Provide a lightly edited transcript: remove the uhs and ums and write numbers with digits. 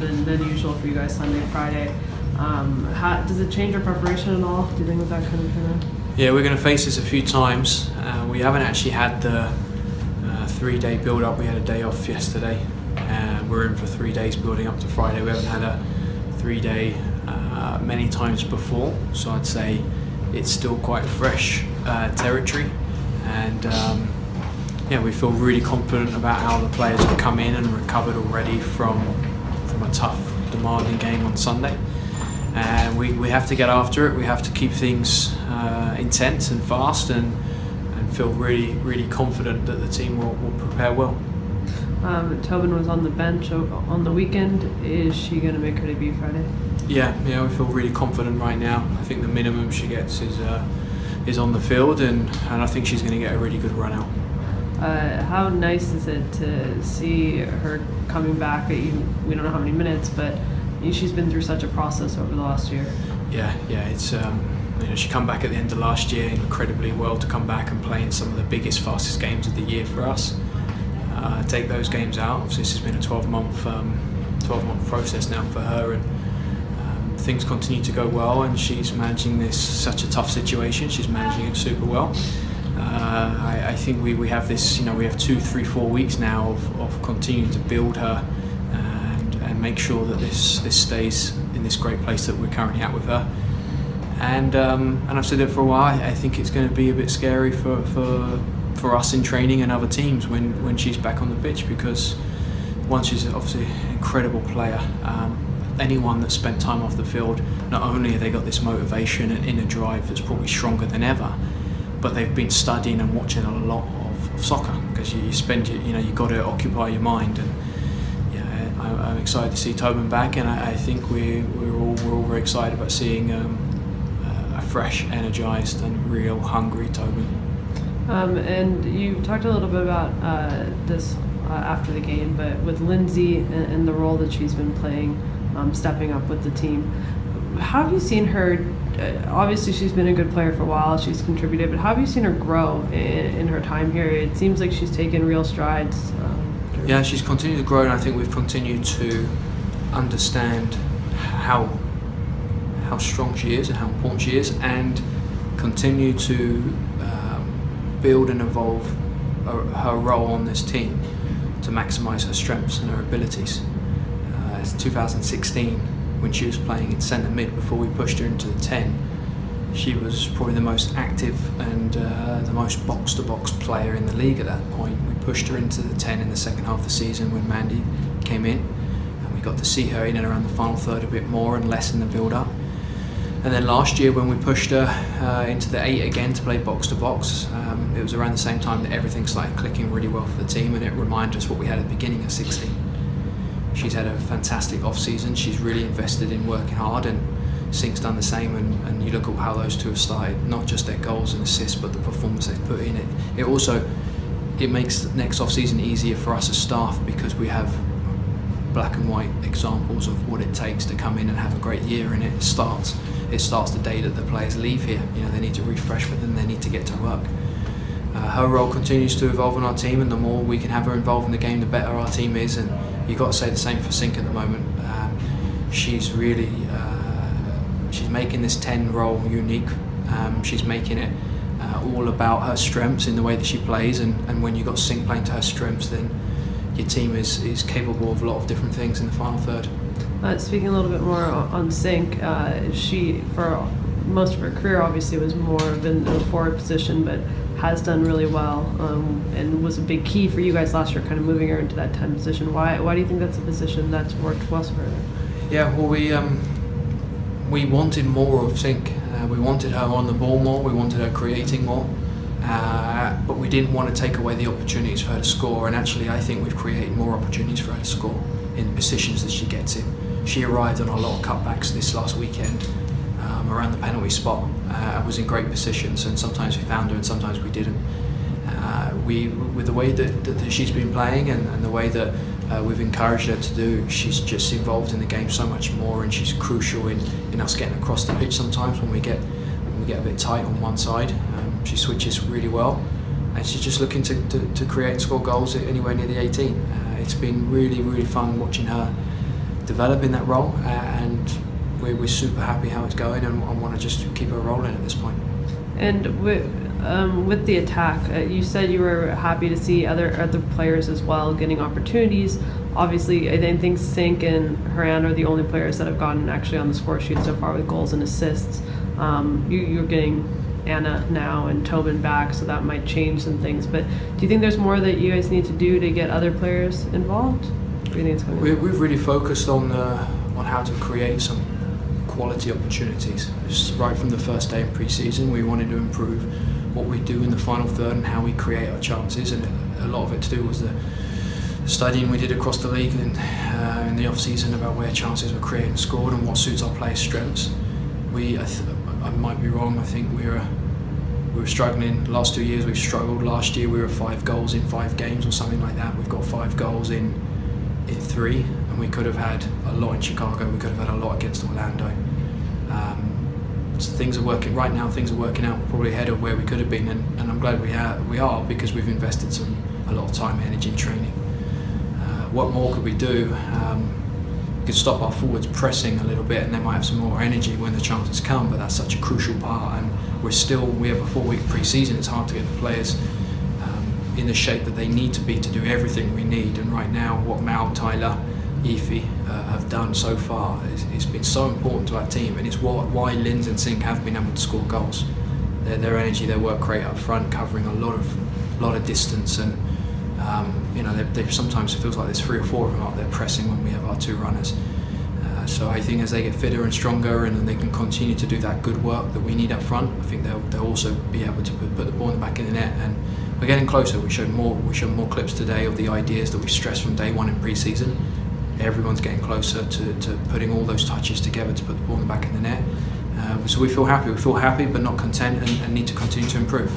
than usual for you guys Sunday, Friday. Does it change your preparation at all, dealing with that kind of? Yeah, we're going to face this a few times. We haven't actually had the 3-day build-up. We had a day off yesterday. We're in for 3 days building up to Friday. We haven't had a 3-day many times before, so I'd say it's still quite fresh territory. And yeah, we feel really confident about how the players have come in and recovered already from a tough, demanding game on Sunday. And we have to get after it. We have to keep things intense and fast, and feel really confident that the team will prepare well. Tobin was on the bench on the weekend. Is she going to make her debut Friday? Yeah, we feel really confident right now. I think the minimum she gets is on the field, and I think she's going to get a really good run out. How nice is it to see her coming back? We don't know how many minutes, but she's been through such a process over the last year. Yeah, it's she come back at the end of last year incredibly well to come back and play in some of the biggest, fastest games of the year for us. Take those games out. Obviously, this has been a 12-month process now for her, and things continue to go well, and she's managing such a tough situation. She's managing it super well. I think we have this, we have 2, 3, 4 weeks now of continuing to build her and make sure that this stays in this great place that we're currently at with her. And I've said it for a while, I think it's going to be a bit scary for us in training and other teams when she's back on the pitch, because one, she's obviously an incredible player. Anyone that's spent time off the field, not only have they got this motivation and inner drive that's probably stronger than ever, but they've been studying and watching a lot of soccer, because you've got to occupy your mind. And yeah, I'm excited to see Tobin back, and I think we're all very excited about seeing a fresh, energised and real hungry Tobin. And you talked a little bit about this after the game, but with Lindsey and the role that she's been playing, stepping up with the team, how have you seen her? Obviously, she's been a good player for a while. She's contributed, but how have you seen her grow in her time here? It seems like she's taken real strides. Yeah, she's continued to grow, and I think we've continued to understand how strong she is and how important she is, and continue to build and evolve her role on this team to maximise her strengths and her abilities. It's 2016, when she was playing in centre mid before we pushed her into the 10, she was probably the most active and the most box-to-box player in the league at that point. We pushed her into the 10 in the second half of the season when Mandy came in, and we got to see her in and around the final third a bit more and less in the build-up. And then last year, when we pushed her into the 8 again to play box-to-box, it was around the same time that everything started clicking really well for the team, and it reminded us what we had at the beginning of 16. She's had a fantastic off-season. She's really invested in working hard, and Sinc's done the same. And you look at how those two have started, not just their goals and assists, but the performance they've put in it. It makes next off-season easier for us as staff, because we have black and white examples of what it takes to come in and have a great year, and it starts the day that the players leave here. They need to refresh, but then they need to get to work. Her role continues to evolve on our team, and the more we can have her involved in the game, the better our team is. And you've got to say the same for Sinc at the moment. She's really she's making this 10 role unique. She's making it all about her strengths in the way that she plays, and when you've got Sinc playing to her strengths, then your team is capable of a lot of different things in the final third. Speaking a little bit more on Sinc, she, for most of her career, obviously was more in the forward position, but has done really well, and was a big key for you guys last year, kind of moving her into that 10 position. Why do you think that's a position that's worked well for her? Yeah, well, we wanted more of Sinc. We wanted her on the ball more. We wanted her creating more. But we didn't want to take away the opportunities for her to score, and actually I think we've created more opportunities for her to score in the positions that she gets in. She arrived on a lot of cutbacks this last weekend around the penalty spot. Was in great positions, and sometimes we found her and sometimes we didn't. With the way that she's been playing and the way that we've encouraged her to do, she's just involved in the game so much more, and she's crucial in us getting across the pitch sometimes when we get a bit tight on one side. She switches really well, and she's just looking to create and score goals anywhere near the 18. It's been really fun watching her develop in that role, and we're super happy how it's going, and I want to just keep it rolling at this point. And with the attack, you said you were happy to see other players as well getting opportunities. Obviously, I think Sink and Horan are the only players that have gotten actually on the score sheet so far with goals and assists. You're getting Anna now and Tobin back, so that might change some things. But do you think there's more that you guys need to do to get other players involved? What do you think it's going to be? We've really focused on how to create some quality opportunities. Just right from the first day in pre-season, we wanted to improve what we do in the final third and how we create our chances, and a lot of it to do was the studying we did across the league and in the off-season about where chances were created and scored and what suits our players' strengths. I might be wrong, I think we were struggling. The last 2 years we've struggled. Last year we were 5 goals in 5 games or something like that. We've got 5 goals in 3, and we could have had a lot in Chicago, we could have had a lot against Orlando. So things are working right now. Things are working out probably ahead of where we could have been, and I'm glad we are because we've invested a lot of time and energy in training. What more could we do? We could stop our forwards pressing a little bit, and they might have some more energy when the chances come. But that's such a crucial part, and we have a 4-week pre-season. It's hard to get the players in the shape that they need to be to do everything we need. And right now, what Mal, Tyler, Efi have done so far it's been so important to our team, and it's why Lindsey and Sink have been able to score goals. Their energy, their work rate up front, covering a lot of distance, and they sometimes it feels like there's 3 or 4 of them up there pressing when we have our 2 runners. So I think as they get fitter and stronger, and they can continue to do that good work that we need up front, I think they'll also be able to put the ball in the back of the net. And we're getting closer. We showed more clips today of the ideas that we stressed from day 1 in pre-season. Everyone's getting closer to putting all those touches together to put the ball in the back of the net. So we feel happy. We feel happy, but not content, and need to continue to improve.